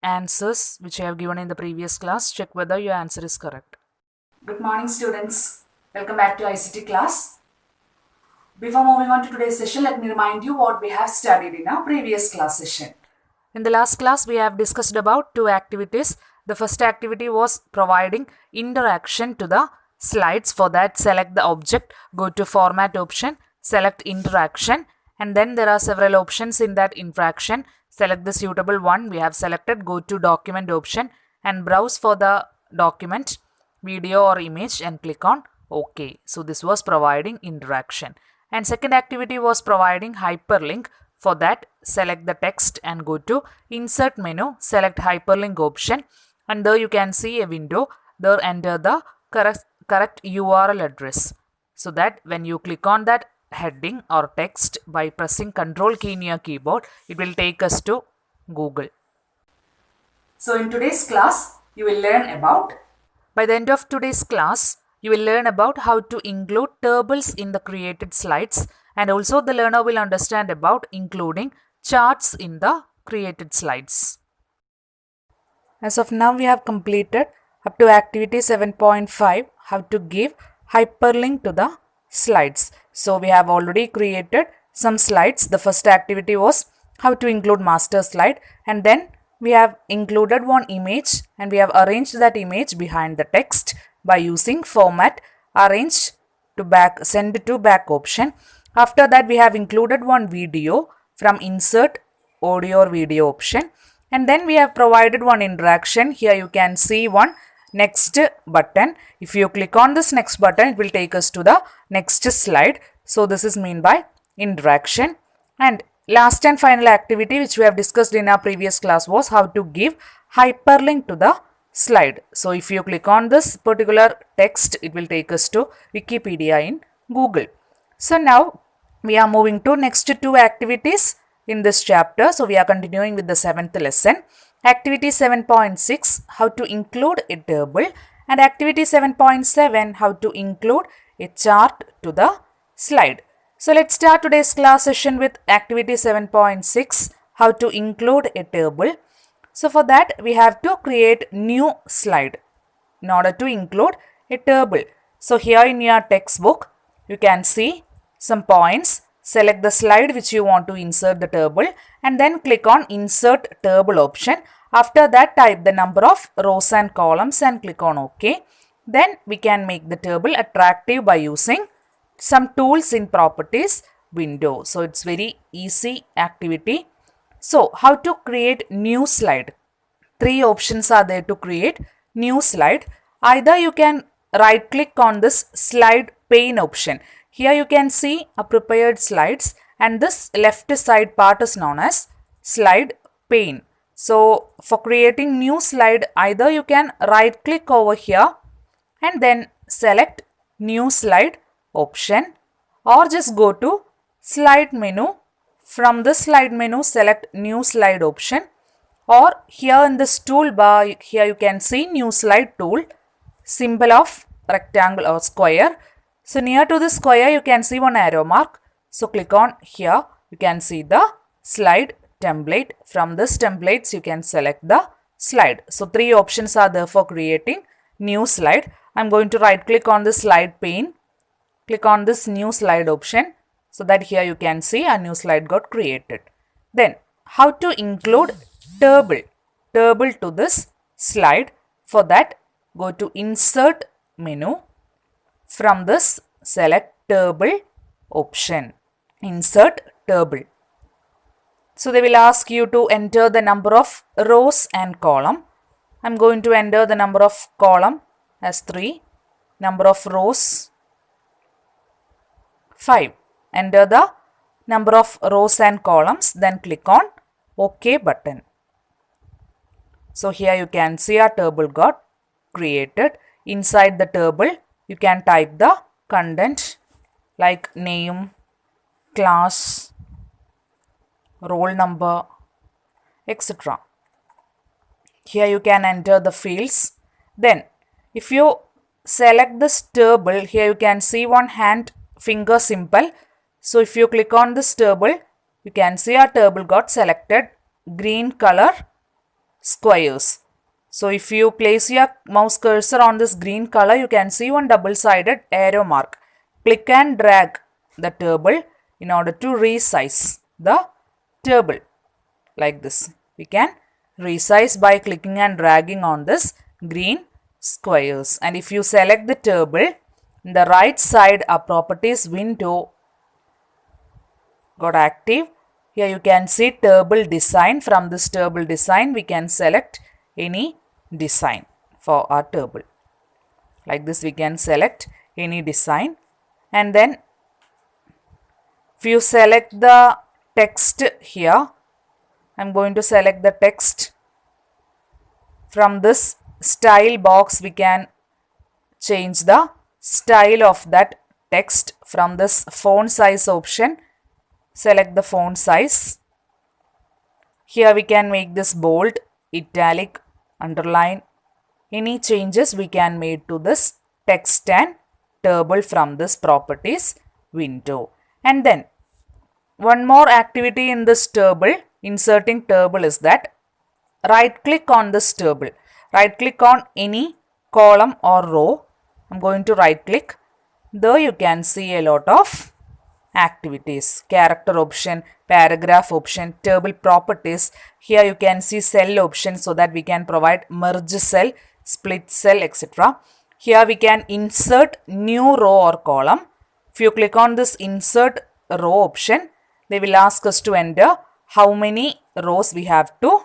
answers which I have given in the previous class. Check whether your answer is correct. Good morning, students. Welcome back to ICT class. Before moving on to today's session, let me remind you what we have studied in our previous class session. In the last class, we have discussed about two activities. The first activity was providing interaction to the slides. For that, select the object, go to format option, select interaction, and then there are several options in that interaction. Select the suitable one. We have selected, go to document option and browse for the document, video or image and click on OK. So this was providing interaction. And second activity was providing hyperlink. For that, select the text and go to insert menu, select hyperlink option, and there you can see a window. There enter the correct URL address, so that when you click on that heading or text by pressing Ctrl key in your keyboard, it will take us to Google. So in today's class, you will learn about, by the end of today's class, you will learn about how to include tables in the created slides, and also the learner will understand about including charts in the created slides. As of now, we have completed up to activity 7.5, how to give hyperlink to the slides. So we have already created some slides. The first activity was how to include master slide, and then we have included one image and we have arranged that image behind the text by using format, arrange to back, send to back option. After that, we have included one video from insert audio or video option, and then we have provided one interaction. Here you can see one next button. If you click on this next button, it will take us to the next slide. So this is mean by interaction. And last and final activity which we have discussed in our previous class was how to give hyperlink to the slide. So if you click on this particular text, it will take us to Wikipedia in Google. So now we are moving to next two activities in this chapter. So we are continuing with the 7th lesson. Activity 7.6, how to include a table, and activity 7.7, how to include a chart to the slide. So let's start today's class session with activity 7.6, how to include a table. So for that, we have to create new slide in order to include a table. So here in your textbook, you can see some points. Select the slide which you want to insert the table and then click on insert table option. After that, type the number of rows and columns and click on OK. Then we can make the table attractive by using some tools in properties window. So it's very easy activity. So how to create new slide? Three options are there to create new slide. Either you can right click on this slide pane option. Here you can see a prepared slides, and this left side part is known as slide pane. So for creating new slide, either you can right click over here and then select new slide option, or just go to slide menu. From this slide menu, select new slide option, or here in this toolbar, here you can see new slide tool, symbol of rectangle or square. So near to the square, you can see one arrow mark. So click on here. You can see the slide template. From this templates, you can select the slide. So three options are there for creating new slide. I'm going to right click on the slide pane. Click on this new slide option, so that here you can see a new slide got created. Then how to include table to this slide? For that, go to insert menu. From this, select table option, insert table. So they will ask you to enter the number of rows and column. I'm going to enter the number of column as 3, number of rows 5. Enter the number of rows and columns, then click on OK button. So here you can see a table got created. Inside the table, you can type the content like name, class, roll number, etc. Here you can enter the fields. Then if you select this table, here you can see one hand finger symbol. So if you click on this table, you can see our table got selected green color squares. So if you place your mouse cursor on this green color, you can see one double-sided arrow mark. Click and drag the table in order to resize the table like this. We can resize by clicking and dragging on this green squares. And if you select the table, in the right side a properties window got active. Here you can see table design. From this table design we can select any design for our table. Like this we can select any design, and then if you select the text here, I am going to select the text. From this style box we can change the style of that text. From this font size option, select the font size. Here we can make this bold, italic, underline. Any changes we can make to this text and table from this properties window. And then one more activity in this table, inserting table, is that right click on this table. Right click on any column or row. I am going to right click. There you can see a lot of activities. Character option, paragraph option, table properties. Here you can see cell option so that we can provide merge cell, split cell, etc. Here we can insert new row or column. If you click on this insert row option, they will ask us to enter how many rows we have to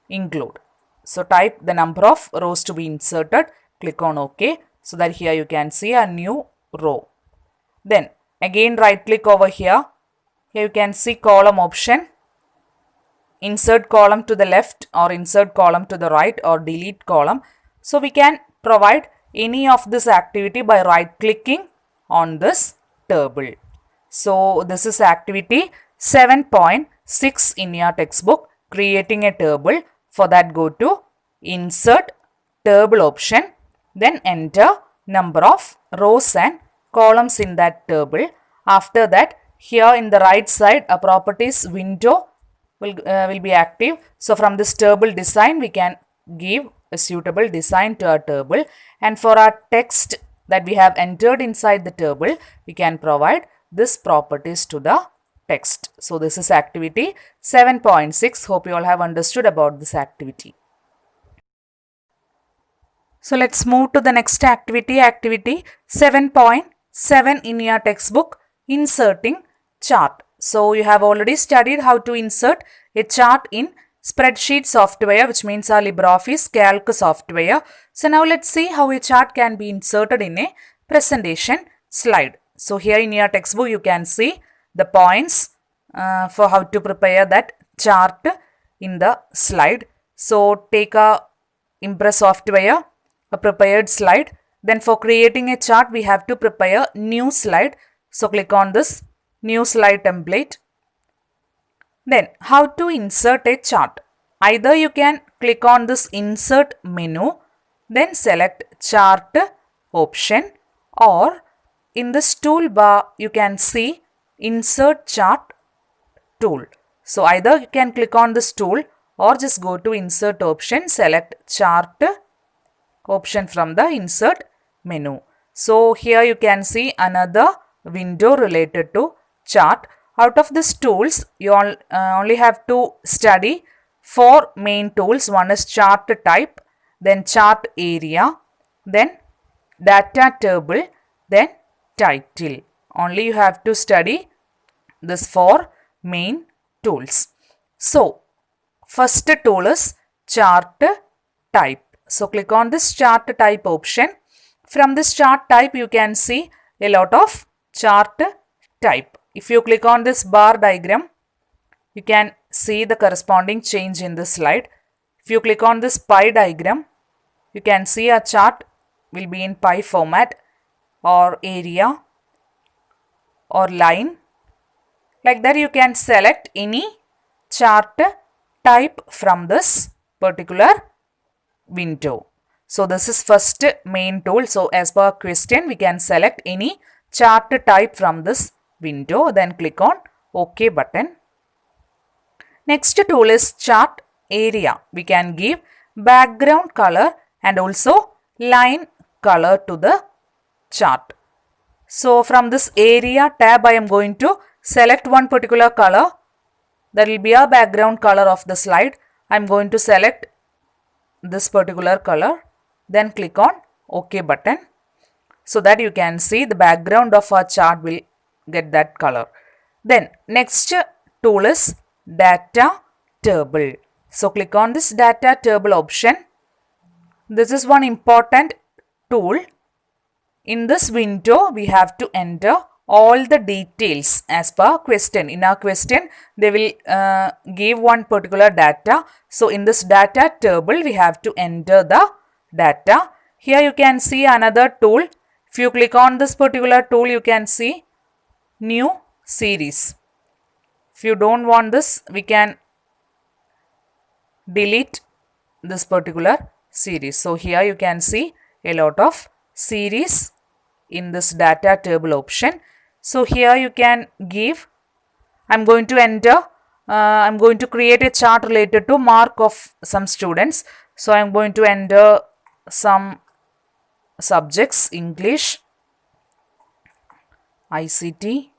include. So type the number of rows to be inserted, click on OK, so that here you can see a new row. Then again right click over here. Here you can see column option. Insert column to the left or insert column to the right or delete column. So we can provide any of this activity by right clicking on this table. So this is activity 7.6 in your textbook, creating a table. For that go to insert table option, then enter number of rows and columns in that table. After that, here in the right side a properties window will be active. So from this table design we can give a suitable design to our table, and for our text that we have entered inside the table we can provide this properties to the text. So this is activity 7.6. Hope you all have understood about this activity. So let's move to the next activity, activity 7.7 in your textbook, inserting chart. So you have already studied how to insert a chart in spreadsheet software, which means our LibreOffice Calc software. So now let's see how a chart can be inserted in a presentation slide. So here in your textbook you can see the points for how to prepare that chart in the slide. So take a Impress software, a prepared slide. Then for creating a chart we have to prepare new slide. So click on this new slide template. Then how to insert a chart. Either you can click on this insert menu, then select chart option, or in this toolbar you can see insert chart tool. So either you can click on this tool or just go to insert option, select chart option from the insert menu. So here you can see another window related to chart. Out of these tools you only have to study 4 main tools. One is chart type, then chart area, then data table, then title. Only you have to study these 4 main tools. So first tool is chart type. So click on this chart type option. From this chart type you can see a lot of chart type. If you click on this bar diagram, you can see the corresponding change in this slide. If you click on this pie diagram, you can see a chart will be in pie format or area or line. Like that you can select any chart type from this particular window. So this is first main tool. So as per question we can select any chart type from this window, then click on OK button. Next tool is chart area, we can give background color and also line color to the chart. So from this area tab, I am going to select one particular color. That will be a background color of the slide. I am going to select this particular color. Then click on OK button, so that you can see the background of our chart will get that color. Then next tool is data table. So click on this data table option. This is one important tool. In this window, we have to enter all the details as per question. In our question, they will give one particular data. So in this data table, we have to enter the data. Here you can see another tool. If you click on this particular tool, you can see new series. If you don't want this, we can delete this particular series. So here you can see a lot of series in this data table option. So here you can give, I'm going to enter, I'm going to create a chart related to mark of some students. So I'm going to enter some subjects, English, ICT,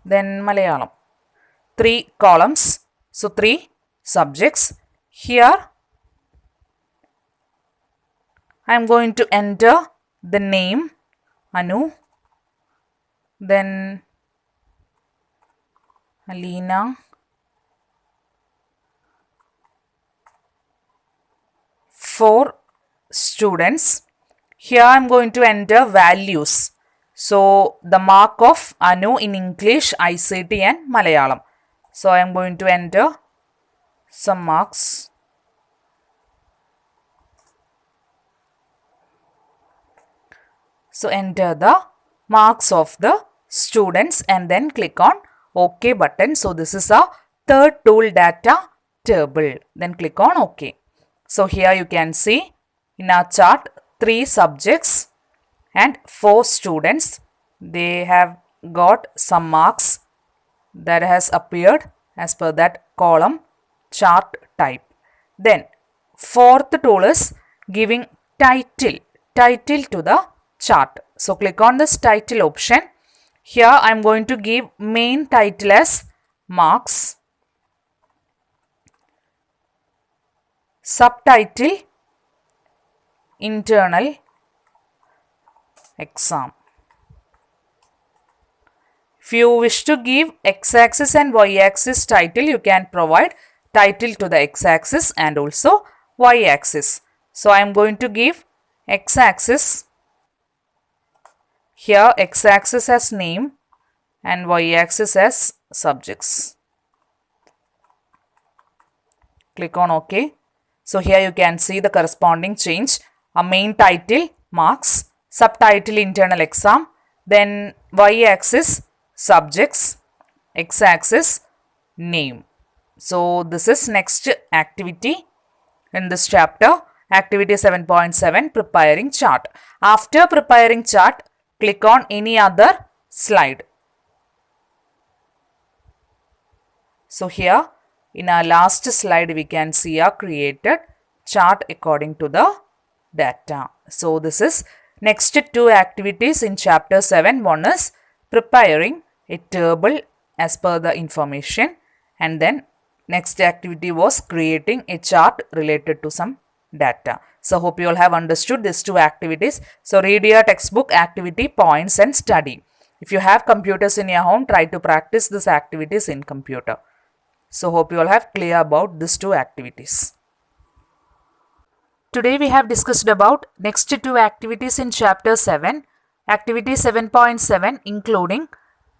then Malayalam. 3 columns, so 3 subjects. Here I am going to enter the name Anu, then Alina, for students. Here I am going to enter values. So the mark of Anu in English, ICT and Malayalam. So I am going to enter some marks. So enter the marks of the students and then click on OK button. So this is a third tool, data table. Then click on OK. So here you can see in our chart 3 subjects and 4 students. They have got some marks that has appeared as per that column chart type. Then fourth tool is giving title to the chart. So click on this title option. Here I am going to give main title as marks, subtitle internal exam. If you wish to give x-axis and y-axis title, you can provide title to the x-axis and also y-axis. So I am going to give x-axis. Here x-axis as name and y-axis as subjects. Click on OK. So here you can see the corresponding change. A main title marks, subtitle internal exam, then y-axis subjects, x-axis name. So this is next activity in this chapter, activity 7.7, preparing chart. After preparing chart, click on any other slide. So here in our last slide, we can see a created chart according to the data. So this is next 2 activities in chapter 7. One is preparing a table as per the information, and then next activity was creating a chart related to some data. So hope you all have understood these 2 activities. So read your textbook activity points and study. If you have computers in your home, try to practice these activities in computer. So hope you all have clear about these 2 activities. Today we have discussed about next 2 activities in chapter 7. Activity 7.7 including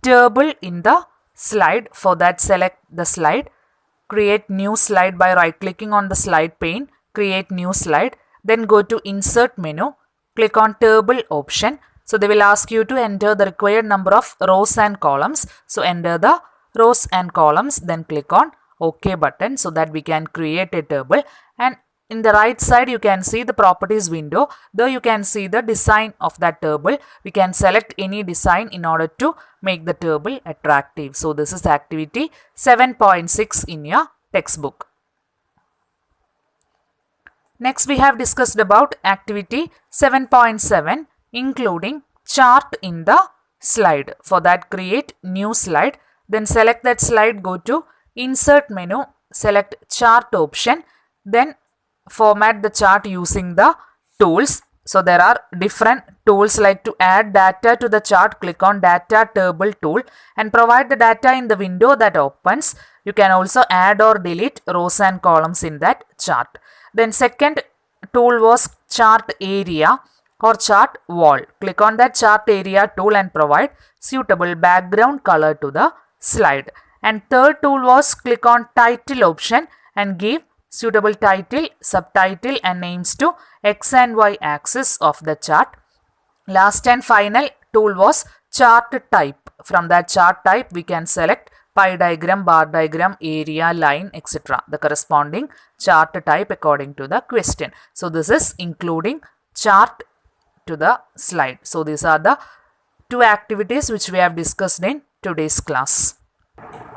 table in the slide. For that, select the slide. Create new slide by right clicking on the slide pane. Create new slide. Then go to insert menu. Click on table option. So they will ask you to enter the required number of rows and columns. So enter the rows and columns. Then click on OK button so that we can create a table. And in the right side, you can see the properties window. There you can see the design of that table. We can select any design in order to make the table attractive. So this is activity 7.6 in your textbook. Next, we have discussed about activity 7.7, including chart in the slide. For that, create new slide. Then select that slide, go to insert menu, select chart option. Then format the chart using the tools. So there are different tools, like to add data to the chart, click on data table tool and provide the data in the window that opens. You can also add or delete rows and columns in that chart. Then second tool was chart area or chart wall. Click on that chart area tool and provide suitable background color to the slide. And third tool was click on title option and give suitable title, subtitle and names to X and Y axis of the chart. Last and final tool was chart type. From that chart type, we can select pie diagram, bar diagram, area, line, etc. The corresponding chart type according to the question. So this is including chart to the slide. So these are the two activities which we have discussed in today's class.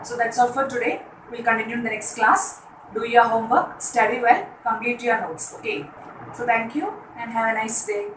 So that's all for today. We'll continue in the next class. Do your homework, study well, complete your notes. Okay. So thank you and have a nice day.